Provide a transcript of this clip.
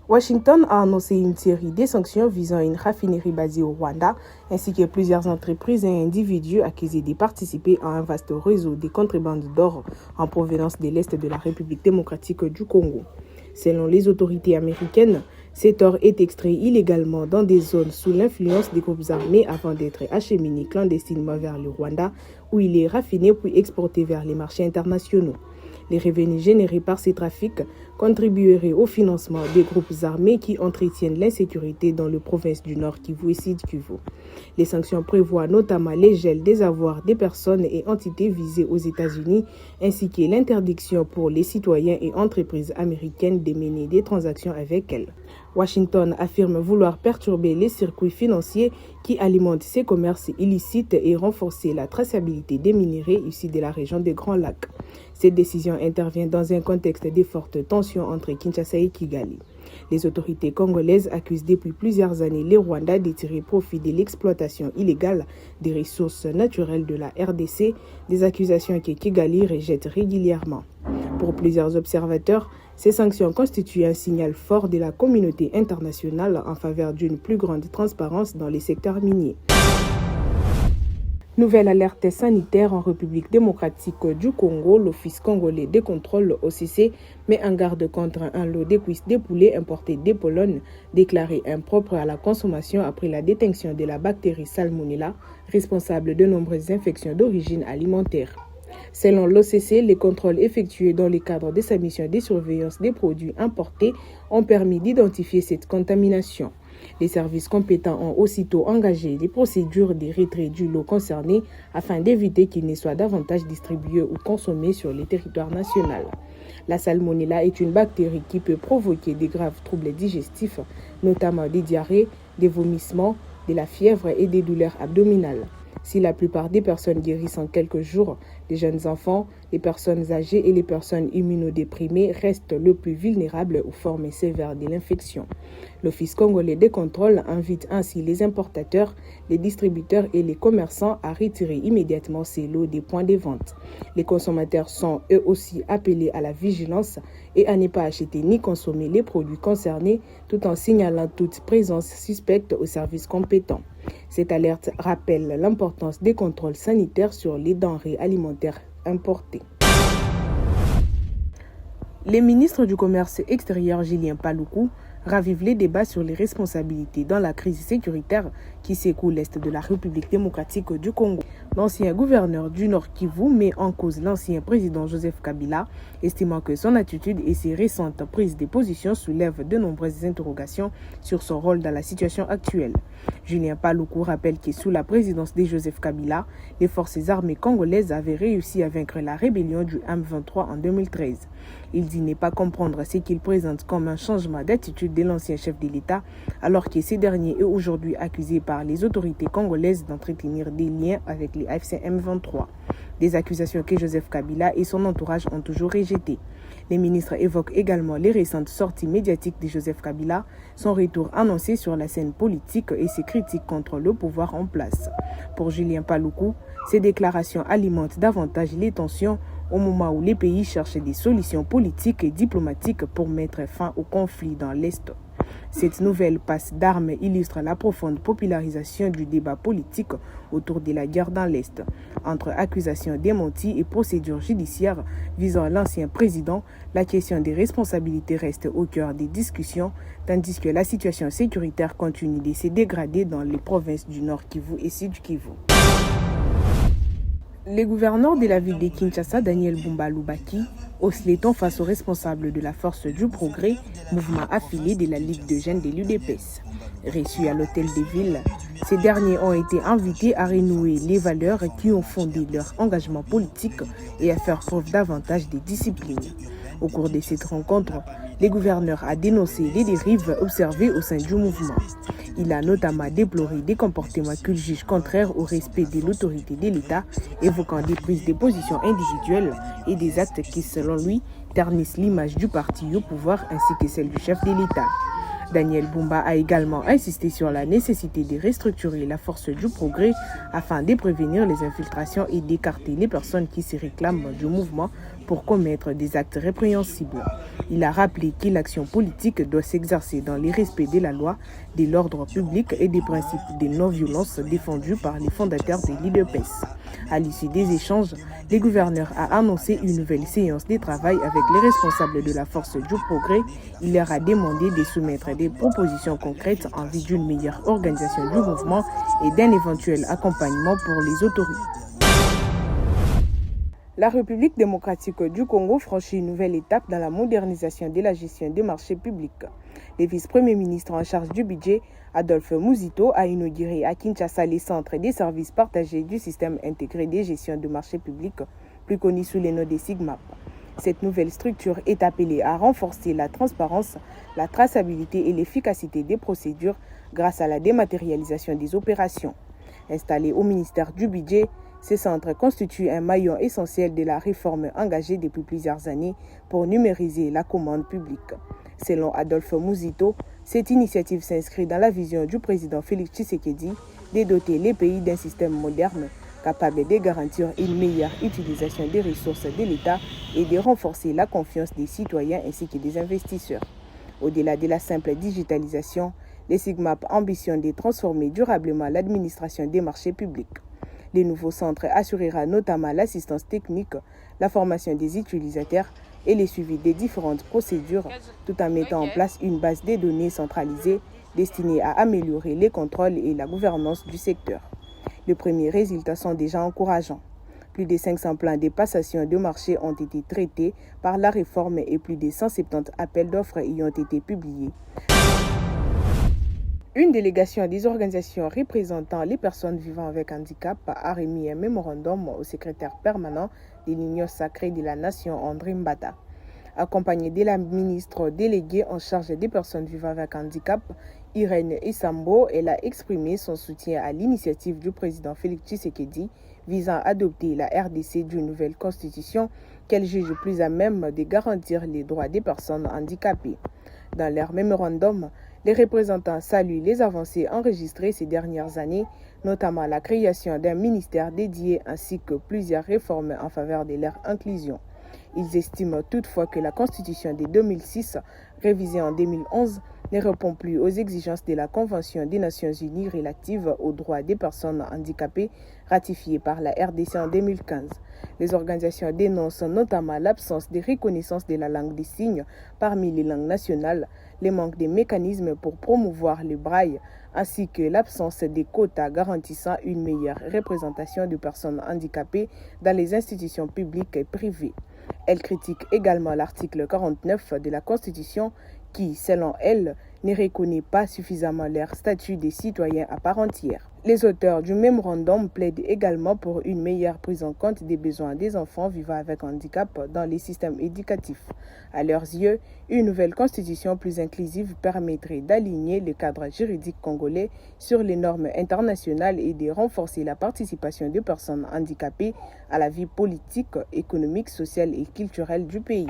Washington a annoncé une série de sanctions visant une raffinerie basée au Rwanda, ainsi que plusieurs entreprises et individus accusés de participer à un vaste réseau de contrebande d'or en provenance de l'Est de la République démocratique du Congo. Selon les autorités américaines, cet or est extrait illégalement dans des zones sous l'influence des groupes armés avant d'être acheminé clandestinement vers le Rwanda, où il est raffiné puis exporté vers les marchés internationaux. Les revenus générés par ces trafics contribueraient au financement des groupes armés qui entretiennent l'insécurité dans les provinces du Nord Kivu et Sud Kivu. Les sanctions prévoient notamment les gels des avoirs des personnes et entités visées aux États-Unis, ainsi que l'interdiction pour les citoyens et entreprises américaines de mener des transactions avec elles. Washington affirme vouloir perturber les circuits financiers qui alimentent ces commerces illicites et renforcer la traçabilité des minéraux issus de la région des Grands Lacs. Cette décision intervient dans un contexte de fortes tensions entre Kinshasa et Kigali. Les autorités congolaises accusent depuis plusieurs années les Rwandais de tirer profit de l'exploitation illégale des ressources naturelles de la RDC, des accusations que Kigali rejette régulièrement. Pour plusieurs observateurs, ces sanctions constituent un signal fort de la communauté internationale en faveur d'une plus grande transparence dans les secteurs miniers. Nouvelle alerte sanitaire en République démocratique du Congo. L'Office congolais de contrôle OCC met en garde contre un lot de cuisses de poulet importés de Pologne, déclaré impropre à la consommation après la détection de la bactérie Salmonella, responsable de nombreuses infections d'origine alimentaire. Selon l'OCC, les contrôles effectués dans le cadre de sa mission de surveillance des produits importés ont permis d'identifier cette contamination. Les services compétents ont aussitôt engagé des procédures de retrait du lot concerné afin d'éviter qu'il ne soit davantage distribué ou consommé sur le territoire national. La salmonella est une bactérie qui peut provoquer de graves troubles digestifs, notamment des diarrhées, des vomissements, de la fièvre et des douleurs abdominales. Si la plupart des personnes guérissent en quelques jours, les jeunes enfants, les personnes âgées et les personnes immunodéprimées restent le plus vulnérables aux formes sévères de l'infection. L'Office congolais de contrôle invite ainsi les importateurs, les distributeurs et les commerçants à retirer immédiatement ces lots des points de vente. Les consommateurs sont eux aussi appelés à la vigilance et à ne pas acheter ni consommer les produits concernés tout en signalant toute présence suspecte aux services compétents. Cette alerte rappelle l'importance des contrôles sanitaires sur les denrées alimentaires importées. Les ministres du Commerce extérieur Julien Paluku ravivent les débats sur les responsabilités dans la crise sécuritaire qui secoue l'Est de la République démocratique du Congo. L'ancien gouverneur du Nord Kivu met en cause l'ancien président Joseph Kabila, estimant que son attitude et ses récentes prises de position soulèvent de nombreuses interrogations sur son rôle dans la situation actuelle. Julien Paluku rappelle que sous la présidence de Joseph Kabila, les forces armées congolaises avaient réussi à vaincre la rébellion du M23 en 2013. Il dit ne pas comprendre ce qu'il présente comme un changement d'attitude de l'ancien chef de l'État, alors que ce dernier est aujourd'hui accusé par les autorités congolaises d'entretenir des liens avec les AFC M23. Des accusations que Joseph Kabila et son entourage ont toujours rejetées. Les ministres évoquent également les récentes sorties médiatiques de Joseph Kabila, son retour annoncé sur la scène politique et ses critiques contre le pouvoir en place. Pour Julien Paluku, ces déclarations alimentent davantage les tensions au moment où les pays cherchent des solutions politiques et diplomatiques pour mettre fin au conflit dans l'Est. Cette nouvelle passe d'armes illustre la profonde popularisation du débat politique autour de la guerre dans l'Est. Entre accusations démenties et procédures judiciaires visant l'ancien président, la question des responsabilités reste au cœur des discussions, tandis que la situation sécuritaire continue de se dégrader dans les provinces du Nord Kivu et Sud Kivu. Le gouverneur de la ville de Kinshasa, Daniel Bumba Lubaki, hausse les tons face aux responsables de la Force du Progrès, mouvement affilié de la Ligue de jeunes de l'UDPS. Reçus à l'hôtel de ville, ces derniers ont été invités à renouer les valeurs qui ont fondé leur engagement politique et à faire preuve davantage de discipline. Au cours de cette rencontre, le gouverneur a dénoncé les dérives observées au sein du mouvement. Il a notamment déploré des comportements qu'il juge contraires au respect de l'autorité de l'État, évoquant des prises de position individuelles et des actes qui, selon lui, ternissent l'image du parti au pouvoir ainsi que celle du chef de l'État. Daniel Bumba a également insisté sur la nécessité de restructurer la Force du Progrès afin de prévenir les infiltrations et d'écarter les personnes qui se réclament du mouvement pour commettre des actes répréhensibles. Il a rappelé que l'action politique doit s'exercer dans le respect de la loi, de l'ordre public et des principes de non-violence défendus par les fondateurs de l'UDPS. À l'issue des échanges, le gouverneur a annoncé une nouvelle séance de travail avec les responsables de la Force du Progrès. Il leur a demandé de soumettre des propositions concrètes en vue d'une meilleure organisation du mouvement et d'un éventuel accompagnement pour les autorités. La République démocratique du Congo franchit une nouvelle étape dans la modernisation de la gestion des marchés publics. Le vice-premier ministre en charge du budget, Adolphe Muzito, a inauguré à Kinshasa les centres des services partagés du système intégré de gestion de marchés publics, plus connu sous le nom des SIGMAP. Cette nouvelle structure est appelée à renforcer la transparence, la traçabilité et l'efficacité des procédures grâce à la dématérialisation des opérations. Installé au ministère du Budget, ces centres constituent un maillon essentiel de la réforme engagée depuis plusieurs années pour numériser la commande publique. Selon Adolphe Muzito, cette initiative s'inscrit dans la vision du président Félix Tshisekedi de doter les pays d'un système moderne capable de garantir une meilleure utilisation des ressources de l'État et de renforcer la confiance des citoyens ainsi que des investisseurs. Au-delà de la simple digitalisation, les SIGMAP ambitionnent de transformer durablement l'administration des marchés publics. Le nouveau centre assurera notamment l'assistance technique, la formation des utilisateurs et le suivi des différentes procédures, tout en mettant en place une base de données centralisée destinée à améliorer les contrôles et la gouvernance du secteur. Les premiers résultats sont déjà encourageants. Plus de 500 plans de passation de marché ont été traités par la réforme et plus de 170 appels d'offres y ont été publiés. Une délégation des organisations représentant les personnes vivant avec handicap a remis un mémorandum au secrétaire permanent de l'Union sacrée de la Nation, André Mbata. Accompagnée de la ministre déléguée en charge des personnes vivant avec handicap, Irène Isambo, elle a exprimé son soutien à l'initiative du président Félix Tshisekedi visant à adopter la RDC d'une nouvelle constitution qu'elle juge plus à même de garantir les droits des personnes handicapées. Dans leur mémorandum, les représentants saluent les avancées enregistrées ces dernières années, notamment la création d'un ministère dédié ainsi que plusieurs réformes en faveur de leur inclusion. Ils estiment toutefois que la Constitution de 2006, révisée en 2011, ne répond plus aux exigences de la Convention des Nations Unies relative aux droits des personnes handicapées, ratifiée par la RDC en 2015. Les organisations dénoncent notamment l'absence de reconnaissance de la langue des signes parmi les langues nationales, le manque de mécanismes pour promouvoir le braille, ainsi que l'absence des quotas garantissant une meilleure représentation de personnes handicapées dans les institutions publiques et privées. Elle critique également l'article 49 de la Constitution qui, selon elle, ne reconnaît pas suffisamment leur statut de citoyens à part entière. Les auteurs du mémorandum plaident également pour une meilleure prise en compte des besoins des enfants vivant avec handicap dans les systèmes éducatifs. À leurs yeux, une nouvelle constitution plus inclusive permettrait d'aligner le cadre juridique congolais sur les normes internationales et de renforcer la participation des personnes handicapées à la vie politique, économique, sociale et culturelle du pays.